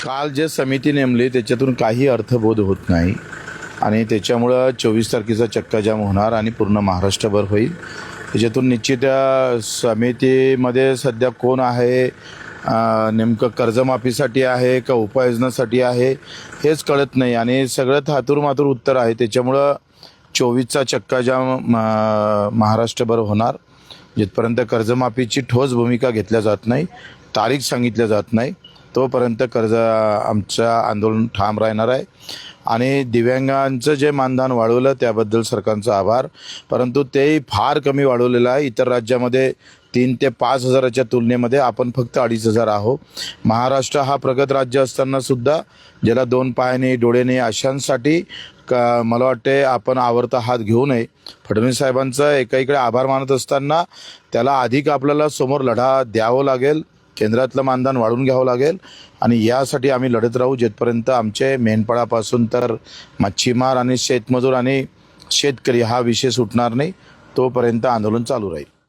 काल जे समिती नेमली त्याच्यातून काही अर्थबोध होत नाही आणि त्याच्यामुळं 24 तारखेचा चक्काजाम होणार आणि पूर्ण महाराष्ट्रभर होईल। त्याच्यातून निश्चित समितीमध्ये सध्या कोण आहे, नेमकं कर्जमाफीसाठी आहे का उपाययोजनासाठी आहे हेच कळत नाही आणि सगळं थातूरमातूर उत्तर आहे। त्याच्यामुळं 24चा चक्काजाम महाराष्ट्रभर होणार जिथपर्यंत कर्जमाफीची ठोस भूमिका घेतल्या जात नाही, तारीख सांगितल्या जात नाही तोपर्यंत आमचं आंदोलन ठाम राहणार आहे। आणि दिव्यांगांचं जे मानधन वाढवलं त्याबद्दल सरकारचा आभार, परंतु तेही फार कमी वाढवलेलं आहे। इतर राज्यामध्ये 3 ते 5 हजाराच्या तुलनेमध्ये आपण फक्त 2,500 आहोत। महाराष्ट्र हा प्रगत राज्य असताना सुद्धा ज्याला 2 पायाने डोळे नाही अशांसाठी मला वाटते आपण आवर्त हात घेऊ नये। फडणवीस साहेबांचा एकाकडे आभार मानत असताना त्याला अधिक आपल्याला समोर लढा द्यावा लागेल, केंद्रातलं मानधन वाढवून घ्यावं लागेल आणि यासाठी आम्ही लढत राहू जिथपर्यंत आमचे मेंढपाळापासून तर मच्छीमार आणि शेतमजूर आणि शेतकरी हा विषय सुटणार नाही तोपर्यंत आंदोलन चालू राहील।